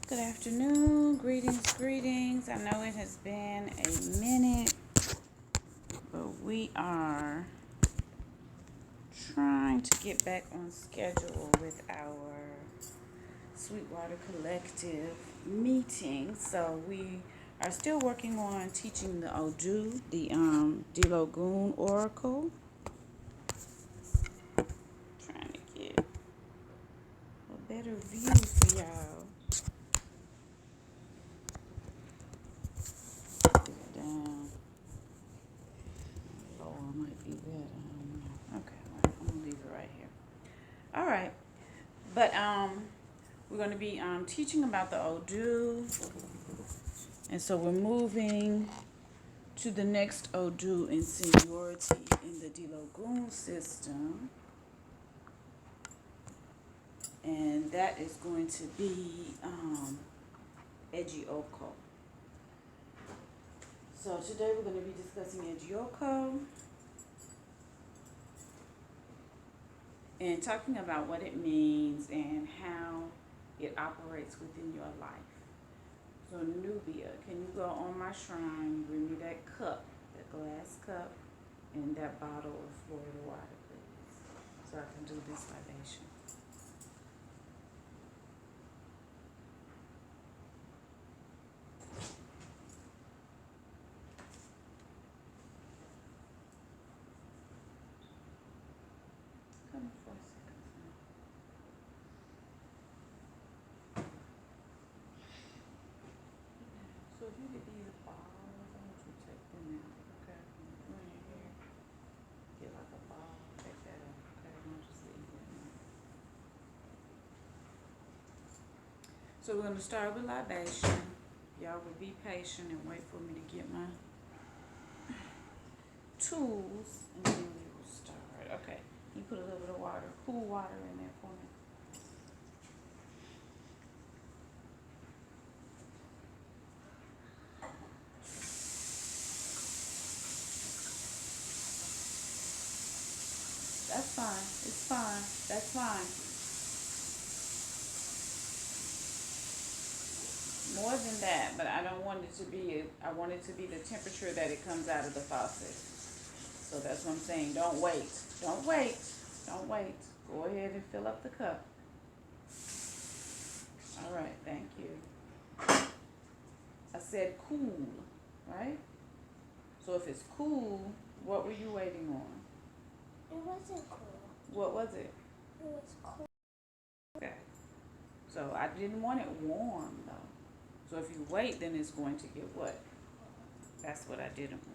Good afternoon, greetings. I know it has been a minute, but we are trying to get back on schedule with our Sweetwater Collective meeting. So we are still working on teaching the Odu, the Dilogun Oracle. Trying to get a better view for y'all. Down. Lower might be better. I don't know. Okay, well, I'm gonna leave it right here. All right, but we're going to be teaching about the Odu, and so we're moving to the next Odu in seniority in the Dilogun system, and that is going to be Edji Ogbe. So today we're going to be discussing Edji Ogbe and talking about what it means and how it operates within your life. So Nubia, can you go on my shrine, bring me that cup, that glass cup, and that bottle of Florida water, please, so I can do this libation. Come 4 seconds now. So if you could be the balls, I want you to take them out, okay? Go in here, get like a ball, take that out, okay? Don't just leave it in there. So we're going to start with libation. Y'all will be patient and wait for me to get my tools, and then we will start. Okay, you put a little bit of water, cool water in there for me. That's fine. It's fine. That's fine. More than that, but I don't want it to be, I want it to be the temperature that it comes out of the faucet. So that's what I'm saying. Don't wait. Don't wait. Don't wait. Go ahead and fill up the cup. All right. Thank you. I said cool, right? So if it's cool, what were you waiting on? It wasn't cool. What was it? It was cool. Okay. So I didn't want it warm though. So if you wait, then it's going to get what? That's what I didn't want.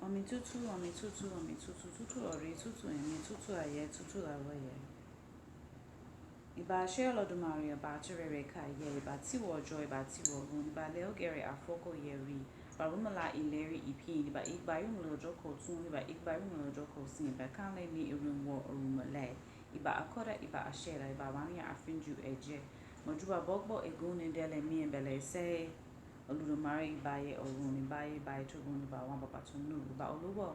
Omi tútù, omi tútù, omi tútù, tútù ọ̀rẹ́, tútù ẹ̀mí, tútù ayé, tútù àwẹ̀yẹ. Ìbà ṣe Olódùmarè ọba àtúrẹ̀rẹ̀ káyé, ìbà tíwọ̀ ọjọ́, ìbà tíwọ̀ ọ̀run, ìbà lẹ́ọ̀gẹ̀rẹ̀ àfọ́kọ̀yẹ̀rì, ìbà rúmọ̀lá ìlérí ìpín, ìbà ìgbà ìrùnmọ̀lẹ̀ ọjọ́ kọ̀ọ̀tún, ìbà ìgbà ìrùnmọ̀lẹ̀ ọjọ́ kọ̀ọ̀sìn, ìbà kánlẹ̀ ní ìrùnwọ̀ ọ̀rùnmọ̀lẹ̀, ìbà akọ́dà, ìbà àṣẹ̀rà, ìbà wáníà àfínjú ẹ̀jẹ̀, mọ̀júbà bọ́gbọ̀ egúnnidẹ́lẹ̀ mí ẹ̀bẹ̀lẹ̀ sẹ́ Olódùmarè ìbáyé ọ̀run, ìbáyé ìbáyé tógun, ìbà wọn bàbá tó nù, ìbà olúwọ̀,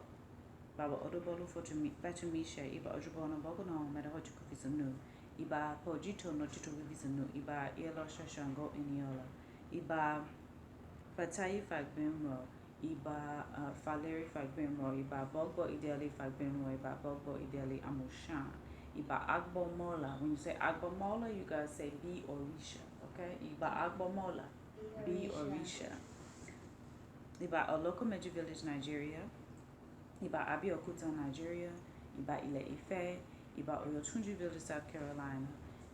bàbá ọdọ́bọ́lú fọ́túnmíṣẹ́, ìbà ọjọ́bọ̀ ọ̀nà bọ́gùnà mẹ́dàwọ́jú kò fi sínú. Iba pojito no tito vivizano, iba yellow shashango iniola, iba fatayi fagbemro, iba faleri fagbemro, iba bogbo ideally fagbemro, iba bogbo ideally amushan, iba agbo mola. When you say agbo mola, you guys say B or Risha, okay? Iba agbo mola, B or Risha. Iba Oloko Meji Village, Nigeria. Iba Abeokuta, Nigeria. Iba Ile Ife. Iba Oyotunji Village, South Carolina.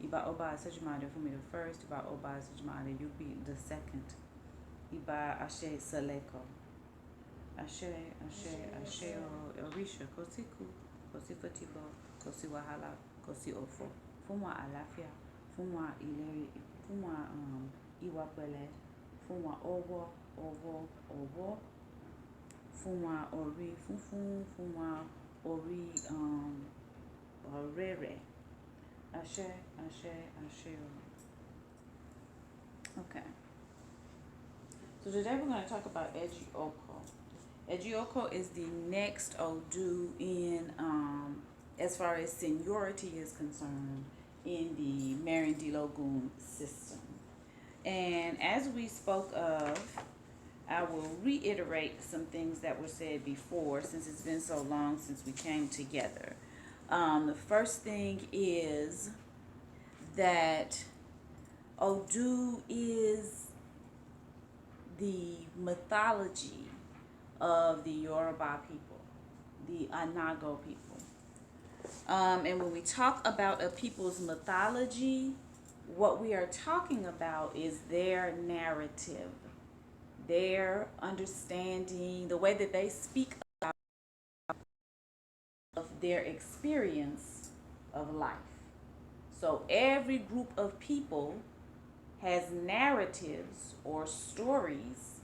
Iba Oba Sejimade for me the first. Iba Oba Sejimade, you be the second. Iba Ashe Saleko. Ashe, Ashe, Ashe Orisha. Kosiku, Kosi Fatibo, Kosi Wahala, Kosi Ofo. Fumwa Alafia, Fumwa Ileri, Fumwa Iwapele, Fumwa Owo, Owo. Fumwa Ori, Fumwa Ori, Orere. Ashe. Okay. So today we're going to talk about Edji Ogbe. Edji Ogbe is the next Odu in, as far as seniority is concerned, in the Marindilogun system. And as we spoke of, I will reiterate some things that were said before, since it's been so long since we came together. The first thing is that Odu is the mythology of the Yoruba people, the Anago people. And when we talk about a people's mythology, what we are talking about is their narrative, their understanding, the way that they speak of their experience of life. So every group of people has narratives or stories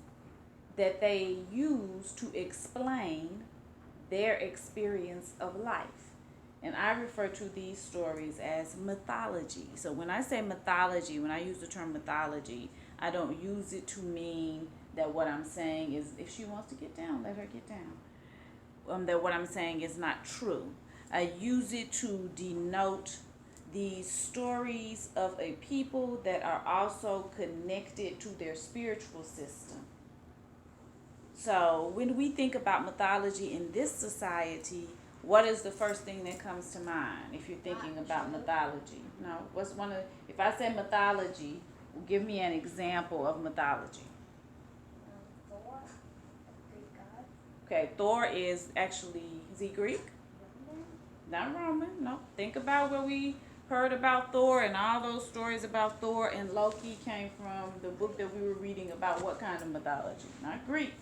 that they use to explain their experience of life. And I refer to these stories as mythology. So when I say mythology, when I use the term mythology, I don't use it to mean that what I'm saying is, if she wants to get down, let her get down. That what I'm saying is not true. I use it to denote the stories of a people that are also connected to their spiritual system. So when we think about mythology in this society, what is the first thing that comes to mind if you're thinking about mythology? No, what's one of, if I say mythology, give me an example of mythology. Thor, a Greek god. Okay, Thor is he Greek? Roman. Not Roman, no. Think about where we heard about Thor, and all those stories about Thor and Loki came from the book that we were reading about what kind of mythology? Not Greek.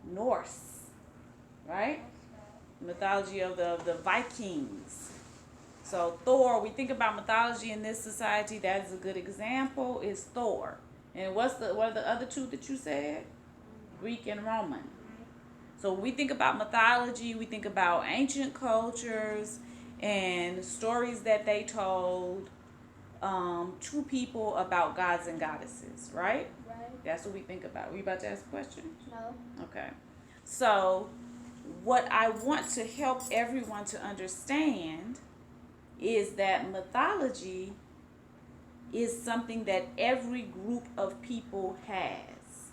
Norse, right? Mythology of the Vikings. So Thor, we think about mythology in this society, that is a good example, is Thor. And what are the other two that you said? Greek and Roman. So when we think about mythology, we think about ancient cultures and stories that they told to people about gods and goddesses, right? Right. That's what we think about. Were you about to ask a question? No. Okay. So what I want to help everyone to understand is that mythology is something that every group of people has.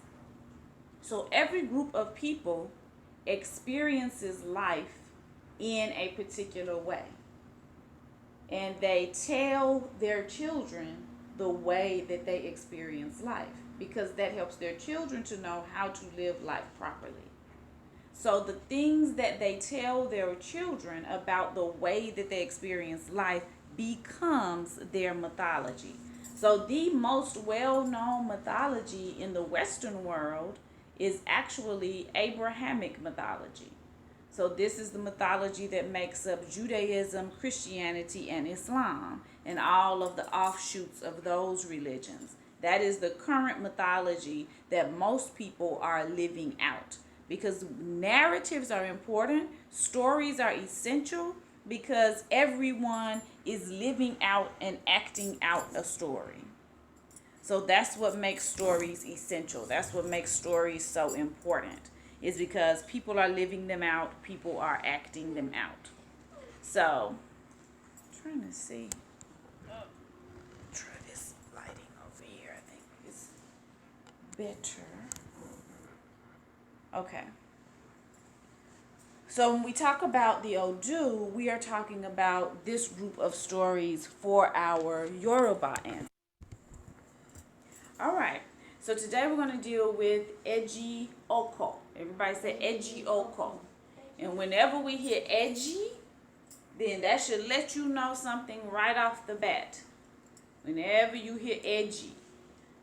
So every group of people experiences life in a particular way. And they tell their children the way that they experience life, because that helps their children to know how to live life properly. So the things that they tell their children about the way that they experience life becomes their mythology. So the most well-known mythology in the Western world is actually Abrahamic mythology. So this is the mythology that makes up Judaism, Christianity, and Islam, and all of the offshoots of those religions. That is the current mythology that most people are living out. Because narratives are important, stories are essential, because everyone is living out and acting out a story. So that's what makes stories essential. That's what makes stories so important, is because people are living them out, people are acting them out. So, I'm trying to see. Try this lighting over here. I think it's better. Okay. So when we talk about the Odu, we are talking about this group of stories for our Yoruba ancestors. All right. So today we're going to deal with Edji Ogbe. Everybody say Edji Ogbe. And whenever we hear Edji, then that should let you know something right off the bat. Whenever you hear Edji.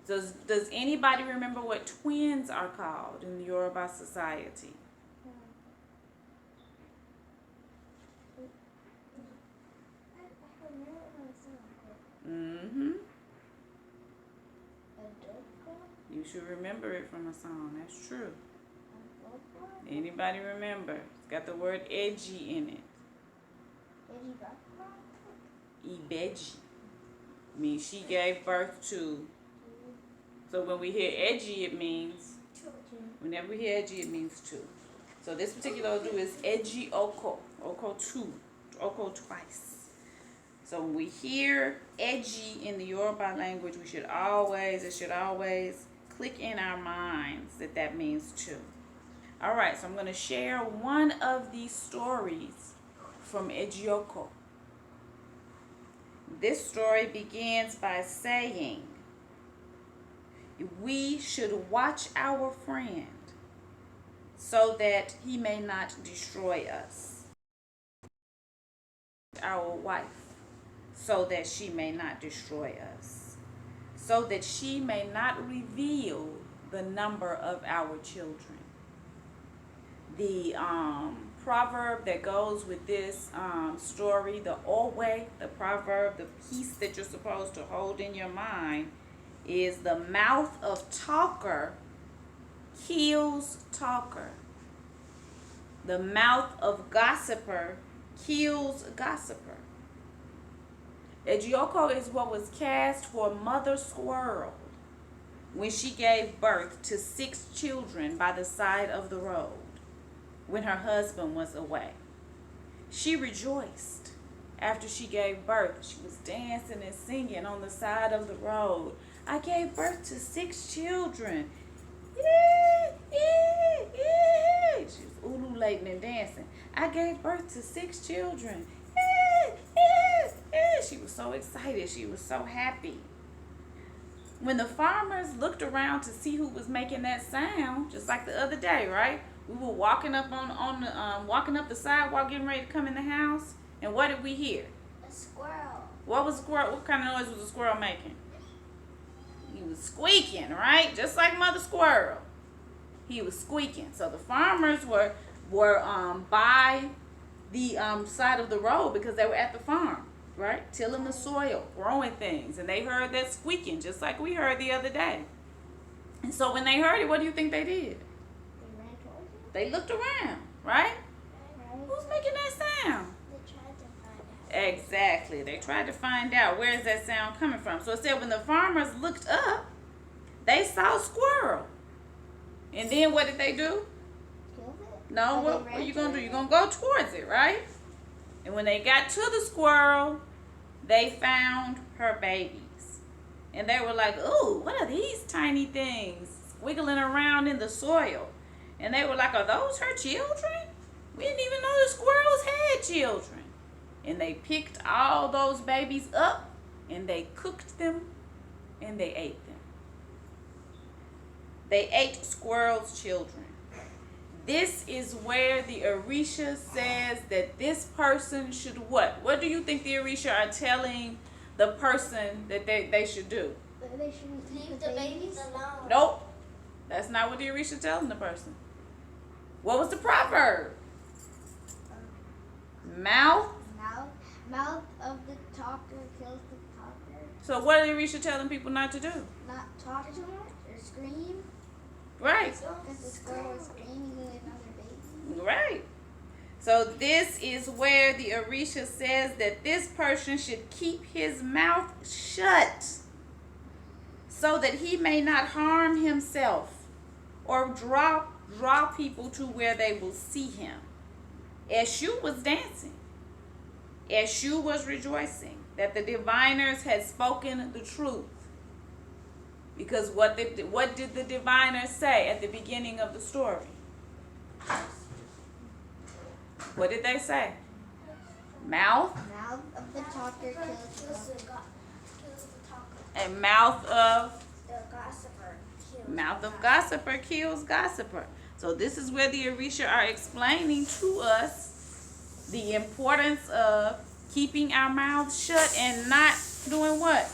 Does anybody remember what twins are called in the Yoruba society? Mm-hmm. You should remember it from a song. That's true. Anybody remember? It's got the word edgy in it. Ibeji. Means she gave birth to So when we hear edgy, it means, whenever we hear edgy, it means two. So this particular Odu is Edji Oko. Oko two. Oko twice. So when we hear edgy in the Yoruba language, it should always click in our minds that means two. All right, so I'm going to share one of these stories from Edji Oko. This story begins by saying, we should watch our friend so that he may not destroy us. Our wife, so that she may not destroy us. So that she may not reveal the number of our children. The proverb that goes with this story, the Ogbe, the proverb, the piece that you're supposed to hold in your mind, is the mouth of talker kills talker. The mouth of gossiper kills gossiper. Edji Oko is what was cast for Mother Squirrel when she gave birth to 6 children by the side of the road when her husband was away. She rejoiced after she gave birth. She was dancing and singing on the side of the road. I gave birth to 6 children. She was ululating and dancing. I gave birth to 6 children. She was so excited. She was so happy. When the farmers looked around to see who was making that sound, just like the other day, right? We were walking up walking up the sidewalk, getting ready to come in the house, and what did we hear? A squirrel. What kind of noise was the squirrel making? He was squeaking, right? Just like Mother Squirrel. He was squeaking. So the farmers were by the side of the road because they were at the farm, right? Tilling the soil, growing things. And they heard that squeaking just like we heard the other day. And so when they heard it, what do you think they did? They ran towards it. They looked around, right? Right. Who's making that sound? They tried to find out. Exactly. They tried to find out where is that sound coming from. So it said when the farmers looked up, they saw squirrel. And then what did they do? Killed it? No, what are you going to do? You're going to go towards it, right? And when they got to the squirrel, they found her babies. And they were like, ooh, what are these tiny things wiggling around in the soil? And they were like, are those her children? We didn't even know the squirrels had children. And they picked all those babies up and they cooked them and they ate them. They ate squirrels' children. This is where the Orisha says that this person should what? What do you think the Orisha are telling the person that they should do? They should leave the babies alone. Nope. That's not what the Orisha telling the person. What was the proverb? Mouth of the talker kills the talker. So what are the Orisha telling people not to do? Not talk too much or scream. Right. Because the squirrel was screaming at another baby. Right. So this is where the Orisha says that this person should keep his mouth shut so that he may not harm himself or draw people to where they will see him. Eshu was dancing. Eshu was rejoicing that the diviners had spoken the truth. Because what did the diviners say at the beginning of the story? What did they say? Mouth of the talker kills the talker. And mouth of The gossiper kills mouth of gossiper kills gossiper. So this is where the Orisha are explaining to us the importance of keeping our mouths shut and not doing what?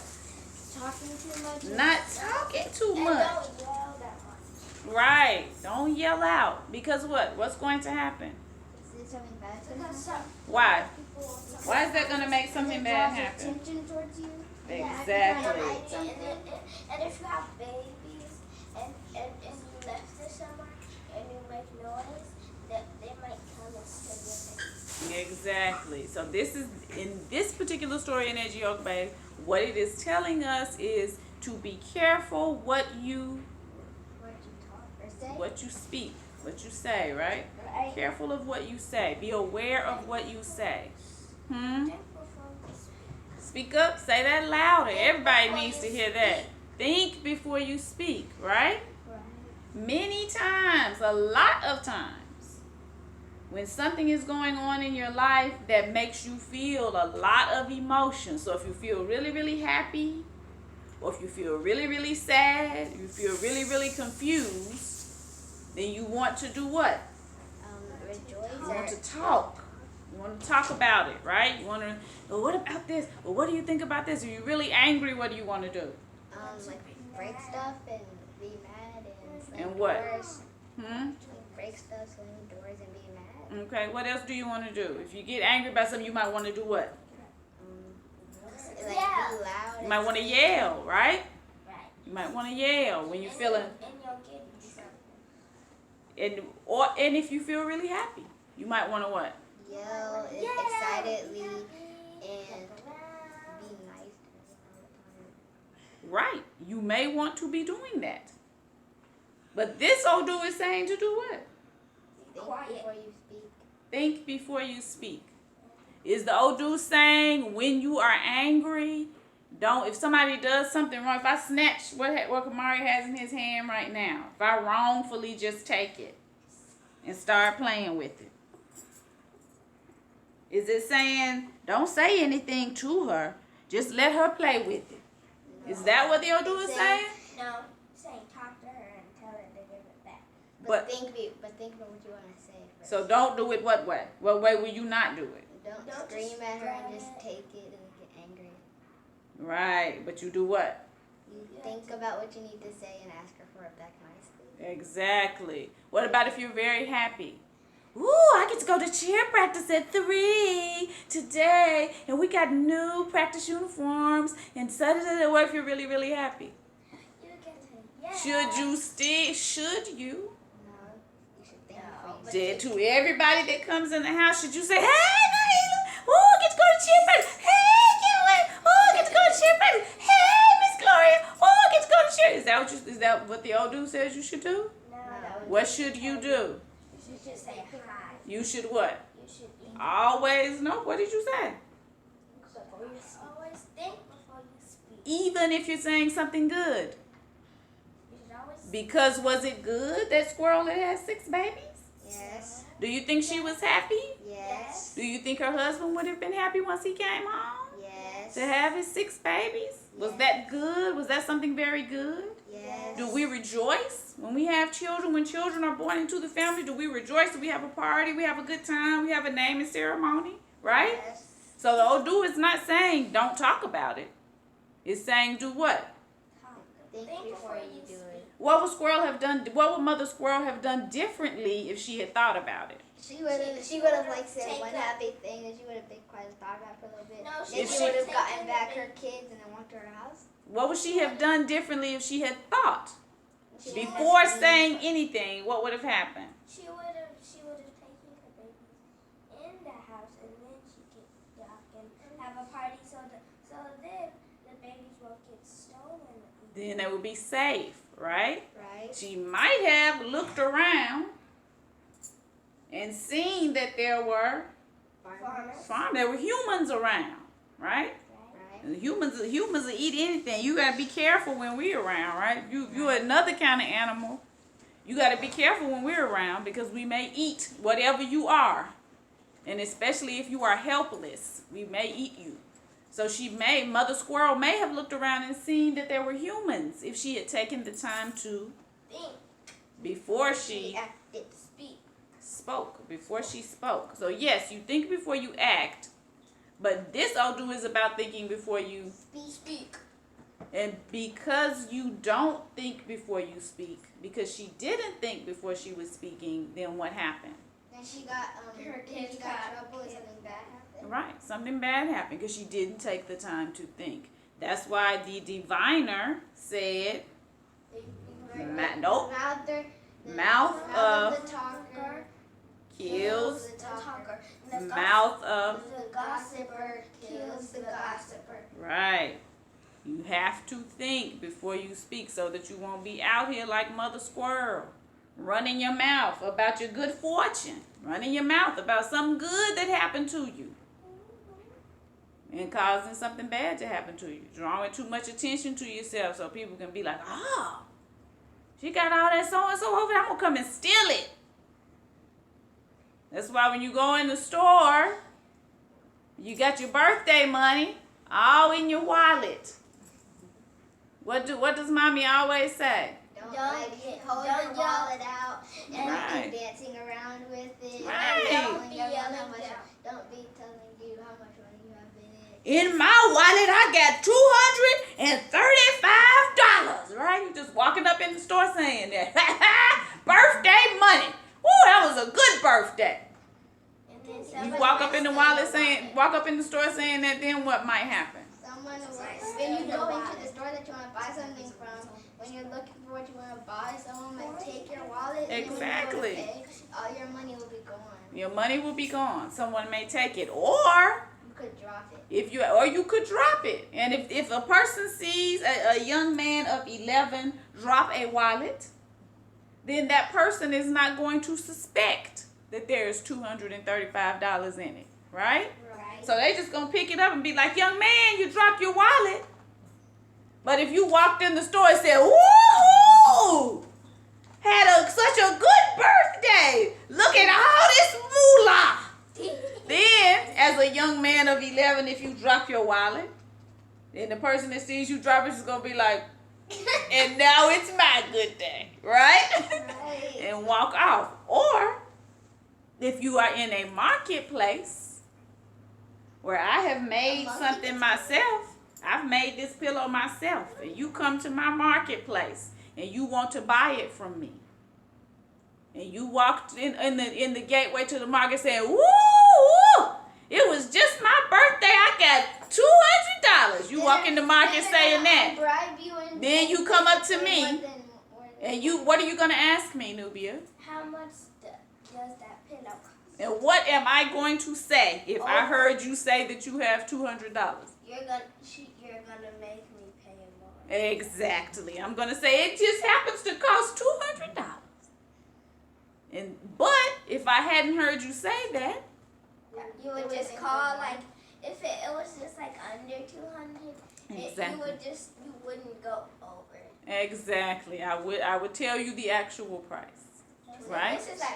Talking too much. Not talking too And much. don't yell that much. Right. Don't yell out. Because what? What's going to happen? Is something bad going to happen? Why? Why is that going to make something bad happen? Attention towards you. Exactly. And if you have babies and you left it somewhere and you make noise, that they might come and steal your baby. Exactly. So this is in this particular story in Edji Ogbe, what it is telling us is to be careful what you talk or say. what you speak, what you say, right? Right. Careful of what you say. Be aware of what you say. Think before you speak. Speak up. Say that louder. Think Everybody before needs to you hear that. speak. Think before you speak, right? Right. Many times, a lot of times, when something is going on in your life that makes you feel a lot of emotion. So if you feel really, really happy, or if you feel really, really sad, you feel really, really confused, then you want to do what? Rejoice. You want to talk. You want to talk about it, right? You want to, well, what about this? Well, what do you think about this? Are you really angry? What do you want to do? Like break stuff and be mad and what? Doors. Hmm? Break stuff, slam doors, and be mad. Okay, what else do you want to do? If you get angry about something, you might want to do what? Be loud. You might want to yell, right? Right. You might want to yell when you're feeling, And you'll get in trouble. and if you feel really happy, you might want to what? Yell excitedly and be nice all the time. Right. You may want to be doing that. But this old dude is saying to do what? Think before you speak. Think before you speak. Is the old dude saying when you are angry, if somebody does something wrong, if I snatch what Kamari has in his hand right now, if I wrongfully just take it and start playing with it, is it saying don't say anything to her, just let her play with it? No. Is that what the old dude is saying? No, saying talk to her and tell her to give it back. But think about what you want to say first. So don't do it what way? What way will you not do it? Don't scream at her and just take it and get angry. Right, but you do what? You think about what you need to say and ask her for it back nicely. Exactly. What about if you're very happy? Ooh, I get to go to cheer practice at 3 today, and we got new practice uniforms, and what if you're really, really happy? You get to yell. Should you? No, you should think before you To everybody that comes in the house, should you say, hey, Naila, oh, I get to go to cheer practice. Hey, Kelly, oh, I get to go to cheer practice. Hey, Miss Gloria, oh, I get to go to cheer. Is that what the old dude says you should do? No. What should you do? You should just say hi. You should what? You should eat. Always no. What did you say? Always think before you speak. Even if you're saying something good. You should always. Because was it good that squirrel that had 6 babies? Yes. Do you think she was happy? Yes. Do you think her husband would have been happy once he came home? Yes. To have his 6 babies? Was that good? Was that something very good? Yes. Do we rejoice when we have children? When children are born into the family, do we rejoice? Do we have a party? We have a good time? We have a naming ceremony? Right? Yes. So the old dude is not saying don't talk about it. It's saying do what? Think before you do it. What would Mother Squirrel have done differently if she had thought about it? She would have like said one happy thing, and she would have been quiet and thought about it for a little bit. No, then she would have gotten back her kids and then walked to her house. What would she have done differently if she had thought? Before saying anything, what would have happened? She would have taken her babies in the house, and then she could dock and have a party so then the babies won't get stolen. Then they would be safe, right? Right. She might have looked around and seen that there were there were humans around, right? And humans will eat anything. You gotta be careful when we're around, right? You're another kind of animal. You gotta be careful when we're around because we may eat whatever you are, and especially if you are helpless, we may eat you. So Mother Squirrel may have looked around and seen that there were humans if she had taken the time to think before she spoke. Before she spoke. So yes, you think before you act. But this old dude is about thinking before you speak. And because you don't think before you speak, because she didn't think before she was speaking, then what happened? Then she got her kids got trouble and something bad happened. Right, something bad happened because she didn't take the time to think. That's why the diviner said, mouth of the talker kills the talker. Mouth of the gossiper kills the gossiper. Right. You have to think before you speak so that you won't be out here like Mother Squirrel, running your mouth about your good fortune, running your mouth about something good that happened to you, and causing something bad to happen to you. Drawing too much attention to yourself so people can be like, oh, she got all that so-and-so over there, I'm going to come and steal it. That's why when you go in the store, you got your birthday money all in your wallet. What does mommy always say? Don't hold your wallet out and be dancing around with it. Right. Don't be telling you how much money you have in it. In my wallet, I got $235. Right? You just walking up in the store saying that. Birthday money. Woo, that was a good birthday. You walk up in the store saying that, then what might happen? When you go into the store that you want to buy something from, when you're looking for what you want to buy, someone might take your wallet. Exactly. And when you go to pay, all your money will be gone. Your money will be gone. Someone may take it, or you could drop it. You could drop it. And if a person sees a young man of 11 drop a wallet, then that person is not going to suspect that there is $235 in it, right? So they just gonna pick it up and be like, young man, you dropped your wallet. But if you walked in the store and said, woo, had such a good birthday, look at all this moolah. Then, as a young man of 11, if you drop your wallet, then the person that sees you drop it is gonna be like, and now it's my good day, right? And walk off. Or if you are in a marketplace where I have made something myself, I've made this pillow myself, and you come to my marketplace and you want to buy it from me, and you walked in the gateway to the market saying, woo, it was just my birthday, I got $200. You walk in the market saying that. Then you come up to me, and what are you going to ask me, Nubia? How much does that pillow cost? And what am I going to say if I heard you say that you have $200? You're gonna make me pay more. Exactly. I'm gonna say it just happens to cost $200. But if I hadn't heard you say that, you would just call if it was just under 200. Exactly. You wouldn't go over it. Exactly. I would tell you the actual price. Right? This is $5.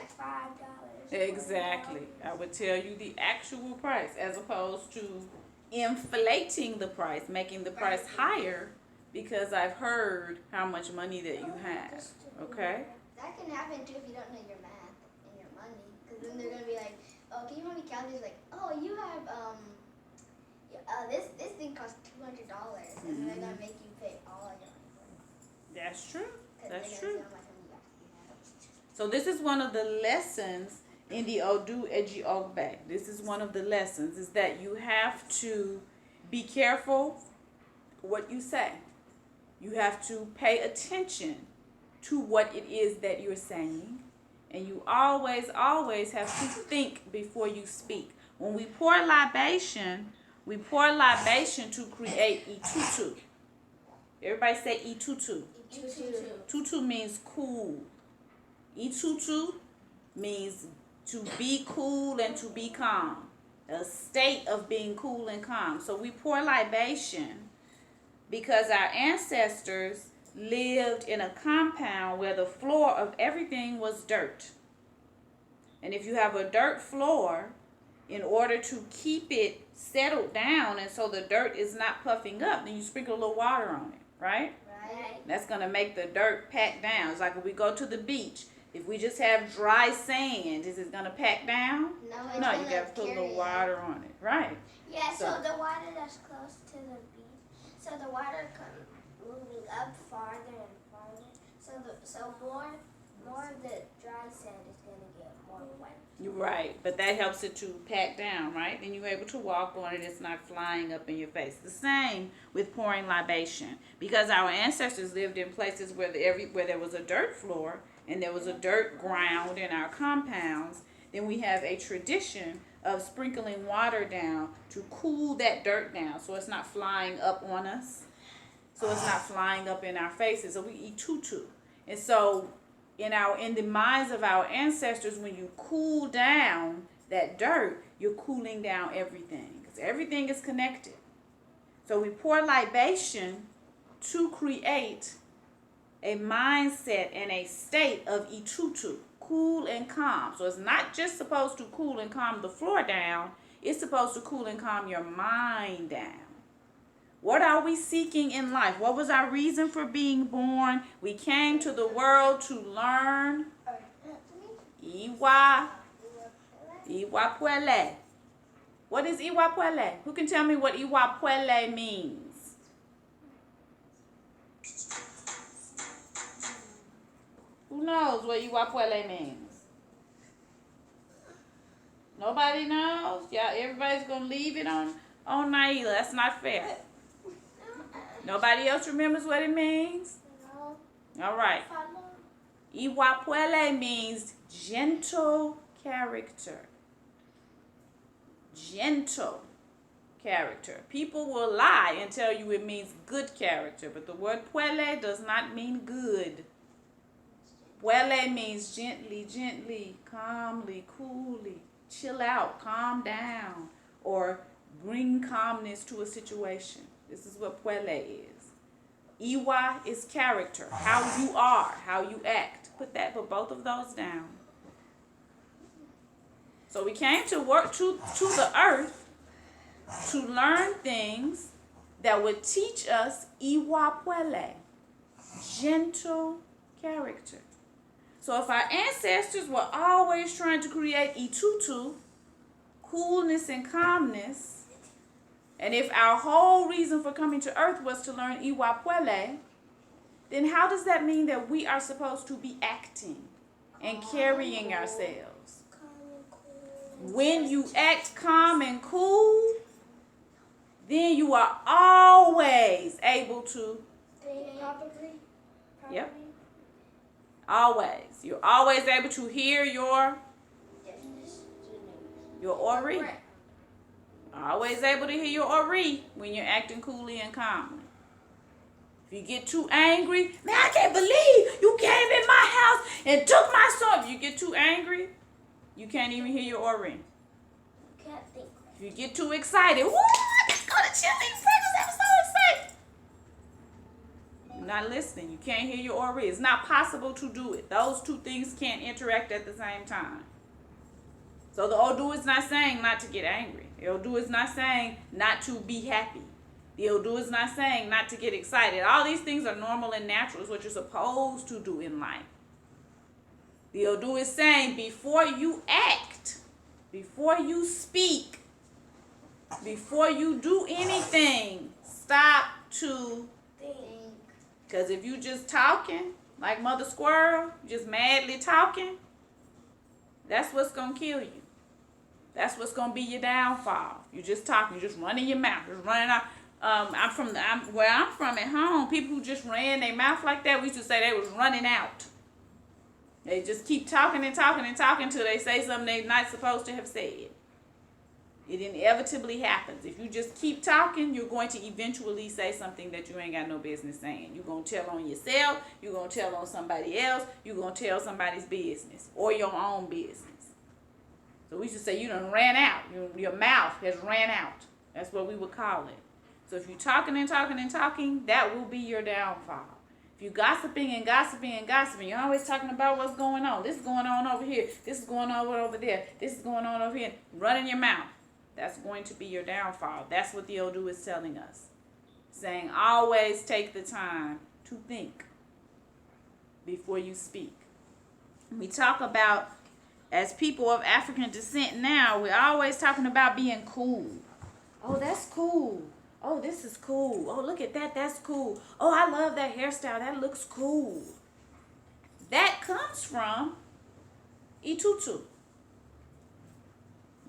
Exactly. I would tell you the actual price as opposed to inflating the price, making the price higher because I've heard how much money that you have. Okay? That can happen too if you don't know your math and your money. Because then they're going to be like, oh, can you help me calculate? Like, oh, you have, this thing costs $200. And then they're going to make you pay all your money. That's true. That's true. So this is one of the lessons in the Edji Ogbe. This is one of the lessons, is that you have to be careful what you say. You have to pay attention to what it is that you're saying. And you always have to think before you speak. When we pour libation to create itutu. Everybody say itutu. Tutu means cool. Itutu means to be cool and to be calm. A state of being cool and calm. So we pour libation because our ancestors lived in a compound where the floor of everything was dirt. And if you have a dirt floor, in order to keep it settled down and so the dirt is not puffing up, then you sprinkle a little water on it, right? Right. That's going to make the dirt pack down. It's like when we go to the beach. If we just have dry sand, is it going to pack down? No, you got to put a little water on it, right? Yeah, so the water that's close to the beach, so the water comes moving up farther and farther. So more of the dry sand is going to get more wet. You're right, but that helps it to pack down, right? Then you're able to walk on it. It's not flying up in your face. The same with pouring libation, because our ancestors lived in places where there was a dirt floor and there was a dirt ground in our compounds. Then we have a tradition of sprinkling water down to cool that dirt down so it's not flying up on us. so it's not flying up in our faces. So we eat tutu. And so in the minds of our ancestors, when you cool down that dirt, you're cooling down everything, because everything is connected. So we pour libation to create a mindset and a state of itutu, cool and calm. So it's not just supposed to cool and calm the floor down, it's supposed to cool and calm your mind down. What are we seeking in life? What was our reason for being born? We came to the world to learn Iwa Puele. What is Iwa Puele? Who can tell me what Iwa Puele means? Who knows what Iwa Puele means? Nobody knows? Yeah, everybody's going to leave it on Naila. That's not fair. Nobody else remembers what it means? No. All right. Iwa Puele means gentle character. Gentle character. People will lie and tell you it means good character, but the word puele does not mean good. Puele means gently, calmly, coolly, chill out, calm down, or bring calmness to a situation. This is what puele is. Iwa is character, how you are, how you act. Put both of those down. So we came to work to the earth to learn things that would teach us Iwa Puele, gentle character. So if our ancestors were always trying to create itutu, coolness and calmness, and if our whole reason for coming to earth was to learn Iwa Puele, then how does that mean that we are supposed to be acting and carrying ourselves? When you act calm and cool, then you are always able to think properly. Yep. Always. You're always able to hear your ori. Always able to hear your ori when you're acting coolly and calmly. If you get too angry, man, I can't believe you came in my house and took my son. If you get too angry, you can't even hear your ori. Can't think. If you get too excited, woo, let's go to Chili's breakfast. I'm so excited. You're not listening. You can't hear your ori. It's not possible to do it. Those two things can't interact at the same time. So the Odu is not saying not to get angry. The Odu is not saying not to be happy. The Odu is not saying not to get excited. All these things are normal and natural. It's what you're supposed to do in life. The Odu is saying before you act, before you speak, before you do anything, stop to Think. Because if you just talking, like Mother Squirrel, just madly talking, that's what's going to kill you. That's what's going to be your downfall. You just talking, you just running your mouth, just running out. Where I'm from at home, people who just ran their mouth like that, we used to say they was running out. They just keep talking and talking and talking till they say something they're not supposed to have said. It inevitably happens. If you just keep talking, you're going to eventually say something that you ain't got no business saying. You're going to tell on yourself. You're going to tell on somebody else. You're going to tell somebody's business or your own business. So we should say you done ran out. Your mouth has ran out. That's what we would call it. So if you're talking and talking and talking, that will be your downfall. If you're gossiping and gossiping and gossiping, you're always talking about what's going on. This is going on over here. This is going on over there. This is going on over here. Running your mouth. That's going to be your downfall. That's what the Odu is telling us. Saying always take the time to think before you speak. We talk about, as people of African descent now, we're always talking about being cool. Oh, that's cool. Oh, this is cool. Oh, look at that. That's cool. Oh, I love that hairstyle. That looks cool. That comes from Itutu.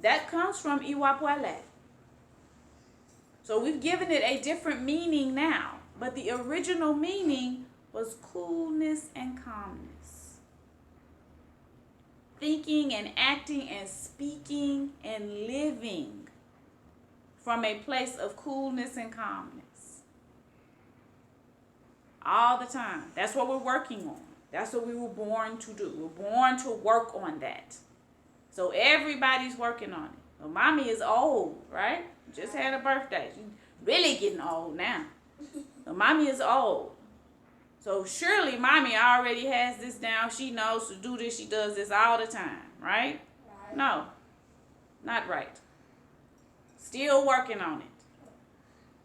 That comes from Iwa Puele. So we've given it a different meaning now. But the original meaning was coolness and calmness. Thinking and acting and speaking and living from a place of coolness and calmness. All the time. That's what we're working on. That's what we were born to do. We're born to work on that. So everybody's working on it. Well, mommy is old, right? Just had a birthday. She's really getting old now. So mommy is old. So surely mommy already has this down. She knows to do this. She does this all the time, right? No, not right. Still working on it.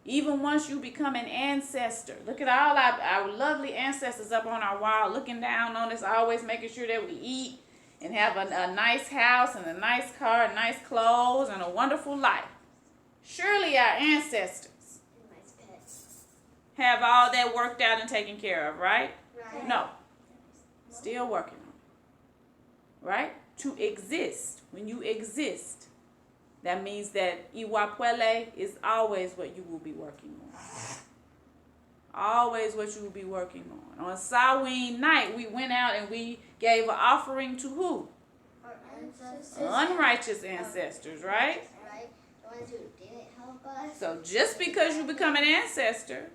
Even once you become an ancestor. Look at all our lovely ancestors up on our wall looking down on us, always making sure that we eat and have a nice house and a nice car and nice clothes and a wonderful life. Surely our ancestors have all that worked out and taken care of, right? No. Still working on it. Right? To exist. When you exist, that means that Iwapwele is always what you will be working on. Always what you will be working on. On Samhain night, we went out and we gave an offering to who? Our ancestors. Unrighteous ancestors, right? Right. The ones who didn't help us. So just because you become an ancestor,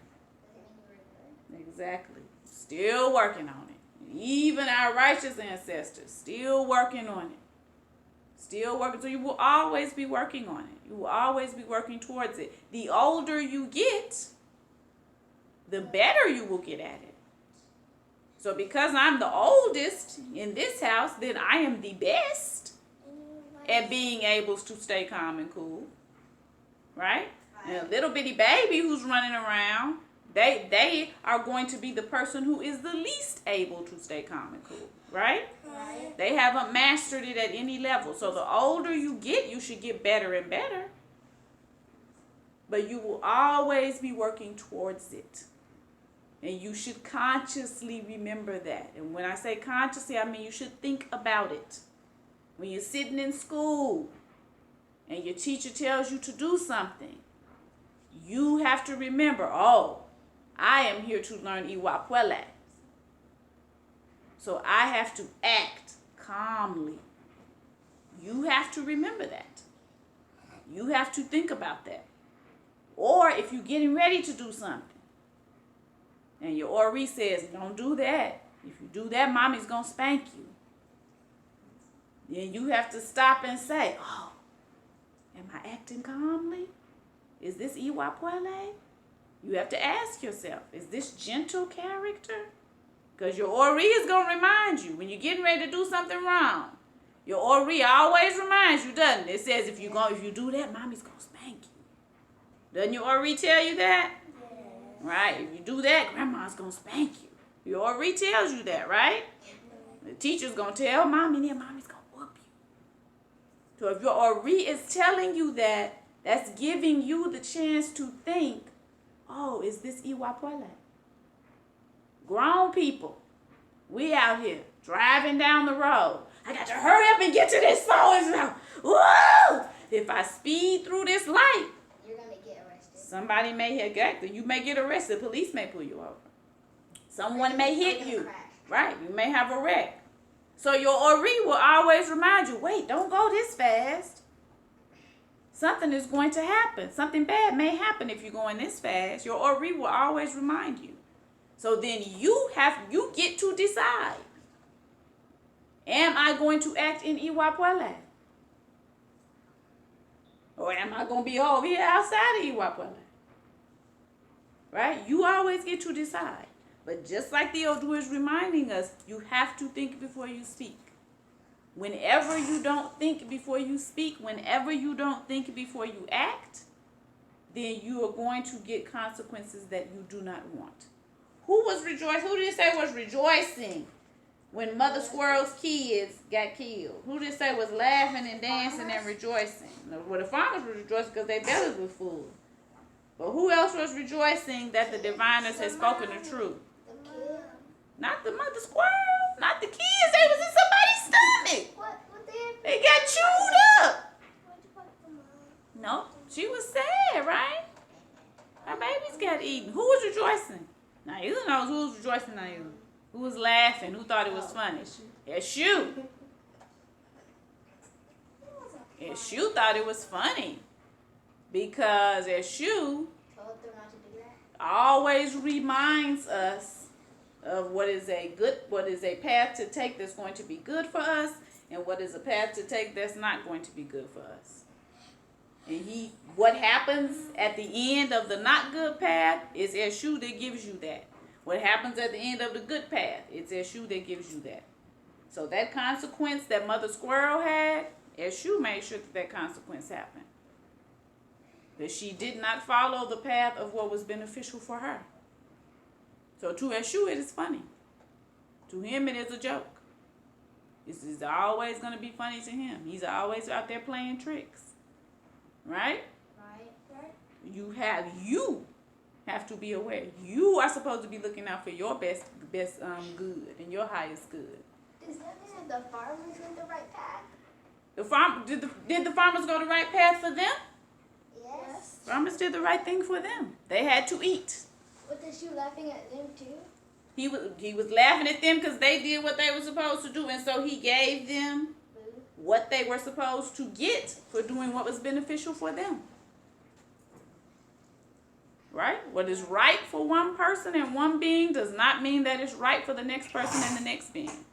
exactly, still working on it. Even our righteous ancestors, still working on it. Still working. So you will always be working on it. You will always be working towards it. The older you get, the better you will get at it. So because I'm the oldest in this house, then I am the best at being able to stay calm and cool. Right? And a little bitty baby who's running around, they are going to be the person who is the least able to stay calm and cool. Right? They haven't mastered it at any level. So the older you get, you should get better and better. But you will always be working towards it. And you should consciously remember that. And when I say consciously, I mean you should think about it. When you're sitting in school and your teacher tells you to do something, you have to remember, oh, I am here to learn Iwapwele. So I have to act calmly. You have to remember that. You have to think about that. Or if you're getting ready to do something, and your Ori says, don't do that. If you do that, mommy's going to spank you. Then you have to stop and say, oh, am I acting calmly? Is this Iwapwele? You have to ask yourself, is this gentle character? Because your Ori is going to remind you when you're getting ready to do something wrong. Your Ori always reminds you, doesn't it? It says if you do that, mommy's going to spank you. Doesn't your Ori tell you that? Right? If you do that, grandma's going to spank you. Your Ori tells you that, right? The teacher's going to tell mommy, and mommy's going to whoop you. So if your Ori is telling you that, that's giving you the chance to think, oh, is this Iwapwele? Grown people, we out here driving down the road. I got to hurry up and get to this so-and-so. Whoa! If I speed through this light, you're going to get arrested. Somebody may you may get arrested. Police may pull you over. Someone may hit you. Crash. Right, you may have a wreck. So your Ori will always remind you, wait, don't go this fast. Something is going to happen. Something bad may happen if you're going this fast. Your Ori will always remind you. So then you get to decide. Am I going to act in Iwapwele? Or am I going to be over here outside of Iwapwele? Right? You always get to decide. But just like the Odu is reminding us, you have to think before you speak. Whenever you don't think before you speak, whenever you don't think before you act, then you are going to get consequences that you do not want. Who was rejoicing? Who did it say was rejoicing when Mother Squirrel's kids got killed? Who did it say was laughing and dancing and rejoicing? Well, the farmers were rejoicing because their bellies were full. But who else was rejoicing that the diviners had spoken the truth? Not the Mother Squirrel, not the kids. They was in somebody's stomach. What They got chewed up. No, she was sad, right? Her babies got eaten. Who was rejoicing? Naila knows who was rejoicing. Naila. Who was laughing? Who thought it was funny? Eshu. Eshu thought it was funny because Eshu told them not to do that? always reminds us of what is a path to take that's going to be good for us, and what is a path to take that's not going to be good for us. And what happens at the end of the not good path is Eshu that gives you that. What happens at the end of the good path, it's Eshu that gives you that. So that consequence that Mother Squirrel had, Eshu made sure that consequence happened. That she did not follow the path of what was beneficial for her. So to Eshu, it is funny. To him, it is a joke. This is always going to be funny to him. He's always out there playing tricks. Right? Right. You have to be aware. You are supposed to be looking out for your best good and your highest good. Does that mean that the farmers went the right path? Did the farmers go the right path for them? Yes. Farmers did the right thing for them. They had to eat. Was the shoe laughing at them too? He was laughing at them because they did what they were supposed to do, and so he gave them what they were supposed to get for doing what was beneficial for them. Right? What is right for one person and one being does not mean that it's right for the next person and the next being.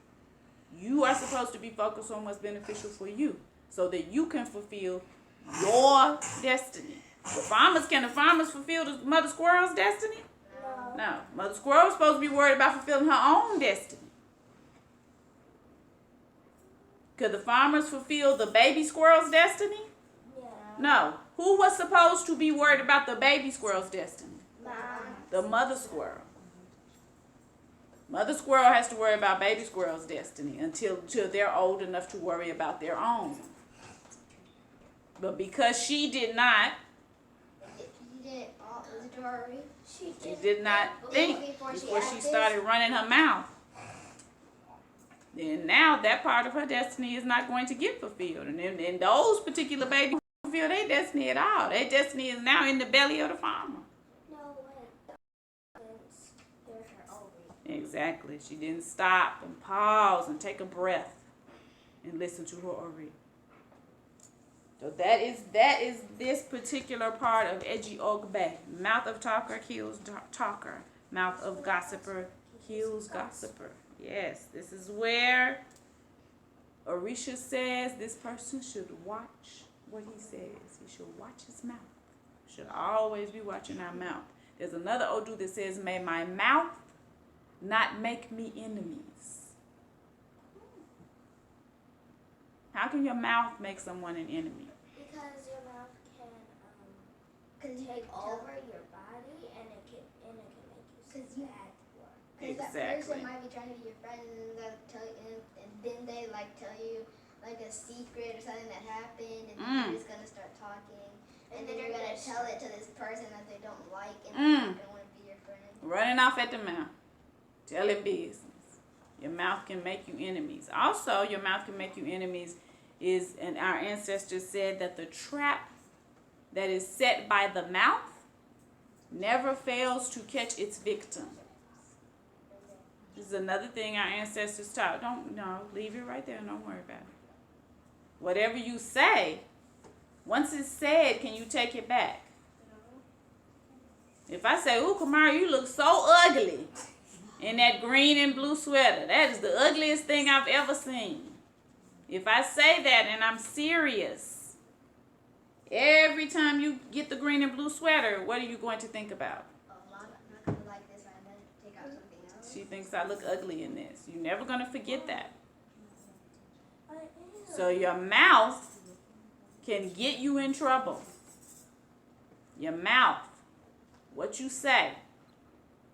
You are supposed to be focused on what's beneficial for you so that you can fulfill your destiny. Can the farmers fulfill the Mother Squirrel's destiny? No. Mother Squirrel was supposed to be worried about fulfilling her own destiny. Could the farmers fulfill the baby squirrel's destiny? Yeah. No. Who was supposed to be worried about the baby squirrel's destiny? Mom. The mother squirrel. Mother squirrel has to worry about baby squirrel's destiny until they're old enough to worry about their own. But because she did not think before she started running her mouth, then now that part of her destiny is not going to get fulfilled. And those particular babies don't fulfill their destiny at all. Their destiny is now in the belly of the farmer. No way. Exactly. She didn't stop and pause and take a breath and listen to her ori. So that is this particular part of Edji Ogbe. Mouth of talker kills talker. Mouth of gossiper kills gossiper. Yes, this is where Orisha says this person should watch what he says. He should watch his mouth. Should always be watching our mouth. There's another Odu that says, may my mouth not make me enemies. How can your mouth make someone an enemy? Because your mouth can take over your body and it can make you sad. Because that person might be trying to be your friend and then they tell you like a secret or something that happened and then you're just gonna start talking and then you're gonna tell it to this person that they don't like and they're not gonna want to be your friend. Running off at the mouth. Telling business. Your mouth can make you enemies. Also, your mouth can make you enemies and our ancestors said that the trap that is set by the mouth never fails to catch its victim. This is another thing our ancestors taught. Leave it right there. Don't worry about it. Whatever you say, once it's said, can you take it back? If I say, ooh, Kamara, you look so ugly in that green and blue sweater. That is the ugliest thing I've ever seen. If I say that and I'm serious, every time you get the green and blue sweater, what are you going to think about? Oh, Mom, I'm not going to like this. I'm going to take out something else. She thinks I look ugly in this. You're never going to forget that. So your mouth can get you in trouble. Your mouth, what you say,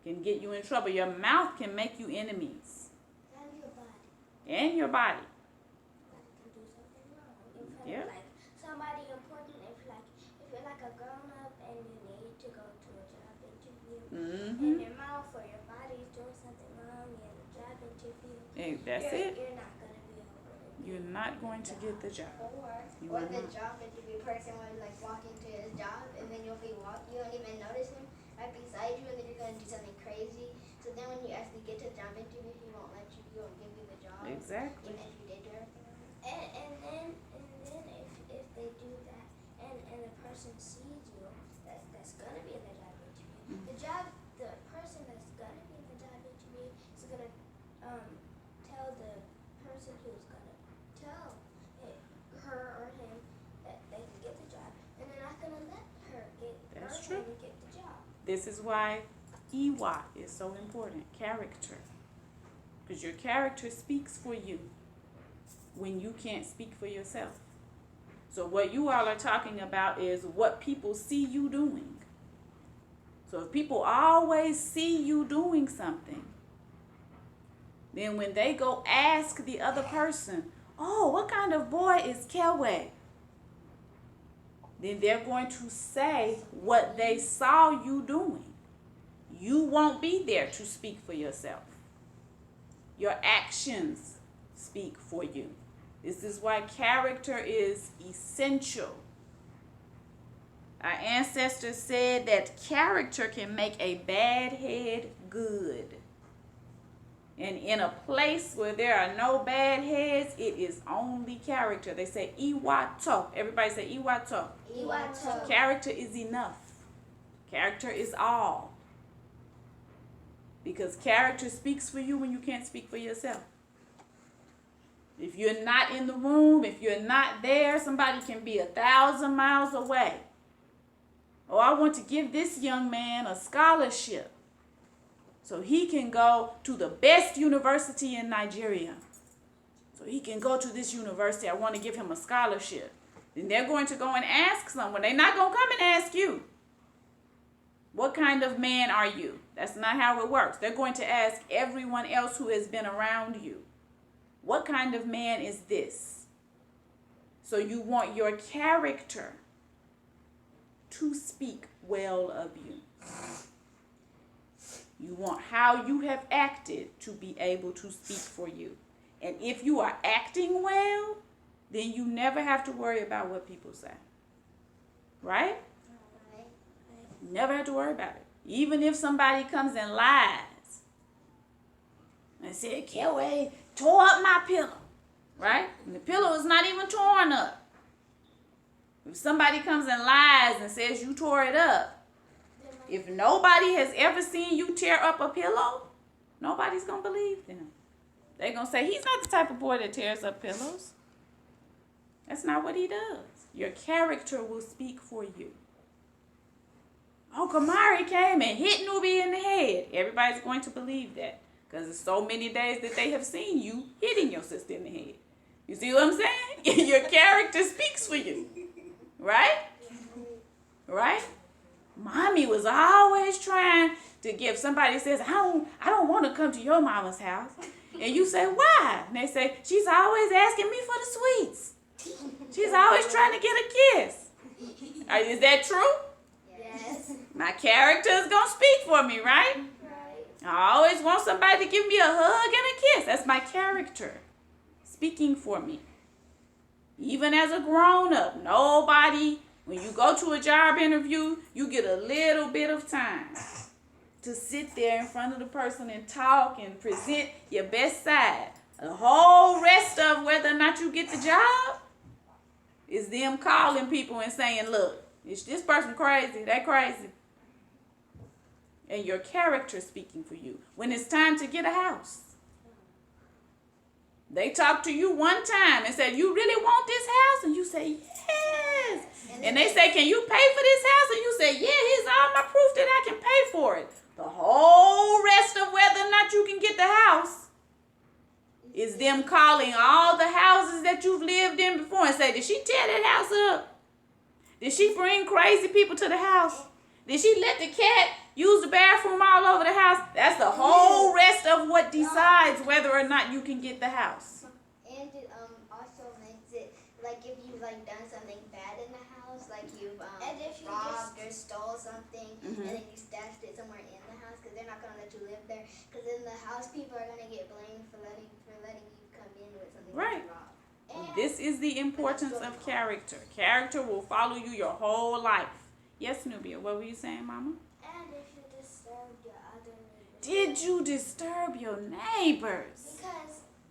can get you in trouble. Your mouth can make you enemies. And your body. And your body. You can do something wrong. Yeah. Like somebody important, if you're like a grown up and you need to go to a job interview, and your mouth or your body is doing something wrong in a job interview, Hey, that's it. You're not going to be able to. You're not going to get the job. Or the job interview person will walk into his job and then you don't even notice him right beside you, and then you're going to do something crazy. So then when you actually get to the job interview, he won't give you the job. Exactly. Even if you did do everything. And then if they do that and the person sees you, that's going to be in the job interview. The job This is why Iwa is so important. Character. Because your character speaks for you when you can't speak for yourself. So what you all are talking about is what people see you doing. So if people always see you doing something, then when they go ask the other person, oh, what kind of boy is Kelwe? Then they're going to say what they saw you doing. You won't be there to speak for yourself. Your actions speak for you. This is why character is essential. Our ancestors said that character can make a bad head good. And in a place where there are no bad heads, it is only character. They say Iwato. Everybody say Iwato. Iwato. Character is enough. Character is all. Because character speaks for you when you can't speak for yourself. If you're not in the room, if you're not there, somebody can be 1,000 miles away. Oh, I want to give this young man a scholarship so he can go to the best university in Nigeria. So he can go to this university. I want to give him a scholarship. Then they're going to go and ask someone. They're not going to come and ask you. What kind of man are you? That's not how it works. They're going to ask everyone else who has been around you. What kind of man is this? So you want your character to speak well of you. You want how you have acted to be able to speak for you. And if you are acting well, then you never have to worry about what people say. Right? You never have to worry about it. Even if somebody comes and lies and said, Kelway tore up my pillow. Right? And the pillow is not even torn up. If somebody comes and lies and says you tore it up, if nobody has ever seen you tear up a pillow, nobody's going to believe them. They're going to say, he's not the type of boy that tears up pillows. That's not what he does. Your character will speak for you. Oh, Kamari came and hit Nubi in the head. Everybody's going to believe that because there's so many days that they have seen you hitting your sister in the head. You see what I'm saying? Your character speaks for you. Right? Right? Mommy was always trying to give. Somebody says, I don't want to come to your mama's house. And you say, why? And they say, she's always asking me for the sweets. She's always trying to get a kiss. Is that true? Yes. My character is going to speak for me, right? Right. I always want somebody to give me a hug and a kiss. That's my character speaking for me. Even as a grown-up, nobody, when you go to a job interview, you get a little bit of time to sit there in front of the person and talk and present your best side. The whole rest of whether or not you get the job is them calling people and saying, look, is this person crazy? They crazy. And your character speaking for you. When it's time to get a house, they talk to you one time and say, you really want this house? And you say, yes. And they say, can you pay for this house? And you say, yeah, here's all my proof that I can pay for it. The whole rest of whether or not you can get the house is them calling all the houses that you've lived in before and say, did she tear that house up? Did she bring crazy people to the house? Did she let the cat use the bathroom all over the house? That's the whole rest of what decides whether or not you can get the house. And it also makes it like if you've like done something bad in the house, like you've And if you robbed or stole something, Mhm. and then you stashed it somewhere in the house because they're not gonna let you live there. Because in the house, people are gonna get blamed for letting you come in with something Right. you robbed. This is the importance of character. Character will follow you your whole life. Yes, Nubia, what were you saying, Mama? And if you disturb your other neighbors. Did you disturb your neighbors?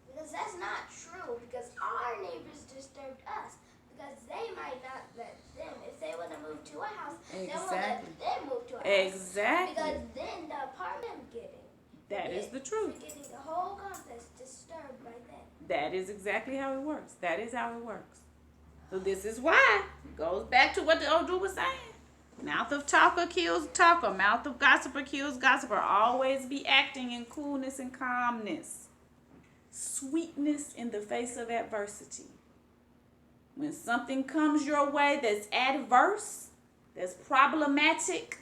Because that's not true. Because our neighbors disturbed us. Because they might not let them. If they want to move to a house, they won't let them move to a house. Exactly. Because then the apartment getting. That is the truth. Getting the whole complex disturbed by them. That is exactly how it works. That is how it works. So this is why. It goes back to what the Odu was saying. Mouth of talker kills talker. Mouth of gossiper kills gossiper. Always be acting in coolness and calmness. Sweetness in the face of adversity. When something comes your way that's adverse, that's problematic,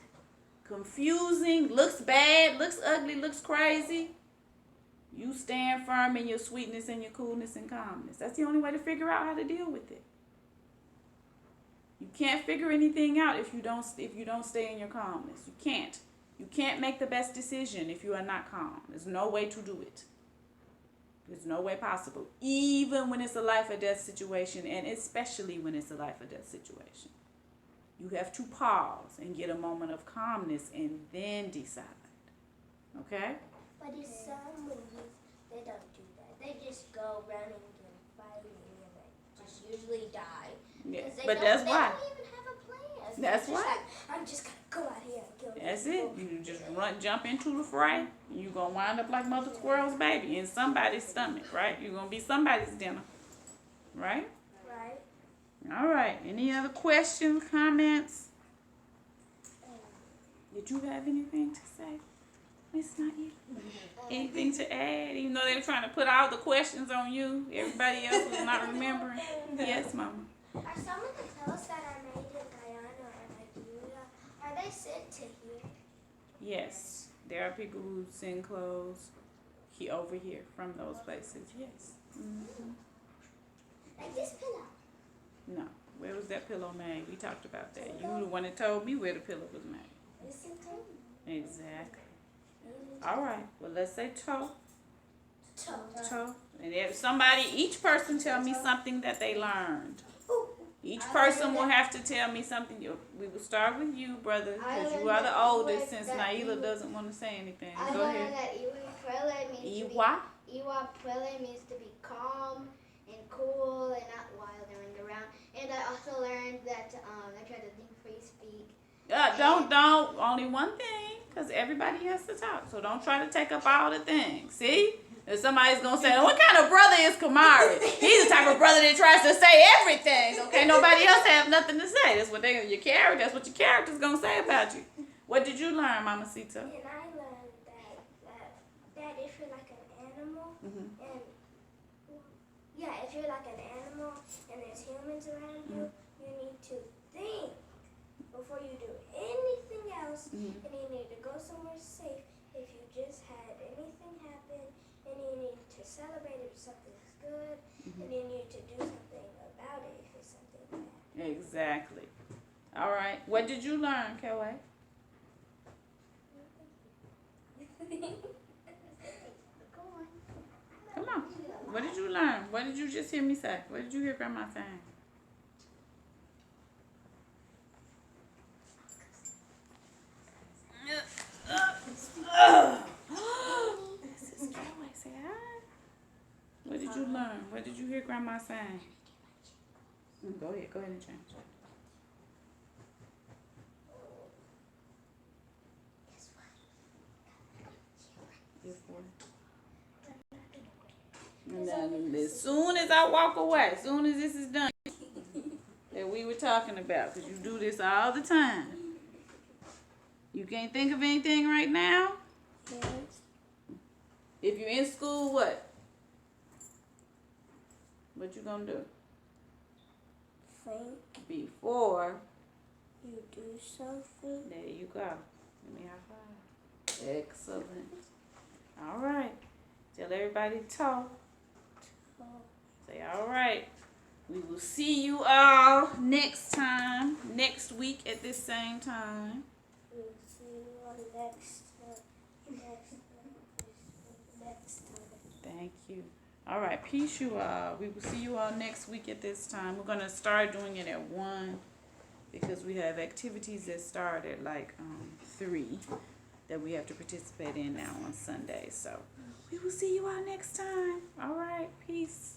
confusing, looks bad, looks ugly, looks crazy, you stand firm in your sweetness and your coolness and calmness. That's the only way to figure out how to deal with it. You can't figure anything out if you don't stay in your calmness. You can't. You can't make the best decision if you are not calm. There's no way to do it. There's no way possible. Even when it's a life or death situation, and especially when it's a life or death situation. You have to pause and get a moment of calmness and then decide. Okay? But it's some movies, they don't do that. They just go running and fighting and they just usually die. Yeah, But that's why. They don't even have a plan. That's They're just why. like, I'm just going to go out here and kill That's these it. people. You just jump into the fray. You're going to wind up like Mother Squirrel's baby in somebody's stomach, right? You're going to be somebody's dinner, right? Right. All right. Any other questions, comments? Did you have anything to say, Miss Nadia? Anything to add? Even though they were trying to put all the questions on you, everybody else was not remembering. Yes, Mama. Are some of the clothes that are made in Guyana or Nigeria, are they sent to here? Yes, there are people who send clothes over here from those places. Yes. Mm-hmm. Like this pillow. No. Where was that pillow made? We talked about that. You were the one that told me where the pillow was made. Listen to me. Exactly. All right. Well, let's say toe. Toe. And if each person tell me something that they learned. Each person will have to tell me something. We will start with you, brother, because you are the oldest, since Naila doesn't want to say anything. Go ahead. Iwa Prele means to be calm and cool and not wild and running around. And I also learned that I try to think before you speak. Don't. Only one thing, because everybody has to talk. So don't try to take up all the things. See? If somebody's going to say, what kind of brother is Kamari? He's the type of brother that tries to say everything. Okay, nobody else have nothing to say. That's what your character's going to say about you. What did you learn, Mamacita? And I learned that if you're like an animal, Mm-hmm. and if you're like an animal and there's humans around you, you need to think before you do anything else, and you need to go somewhere safe if you just had anything happen, and you need to celebrate if something's good, and you need to do something about it if it's something bad. Exactly. All right. What did you learn, Kelly? Come on. What did you learn? What did you just hear me say? What did you hear Grandma saying? This is Kelly. Say hi. What did you learn? What did you hear Grandma saying? Go ahead and change it. And then as soon as I walk away, as soon as this is done, that we were talking about, because you do this all the time. You can't think of anything right now? Yes. If you're in school, what? What you gonna do? Think Before. you do something. There you go. Give me a high five. Excellent. All right. Tell everybody to talk. Say, all right. We will see you all next time, next week at this same time. We'll see you on next time. Thank you. All right. Peace, you all. We will see you all next week at this time. We're going to start doing it at 1 because we have activities that start at like 3 that we have to participate in now on Sunday. So we will see you all next time. All right. Peace.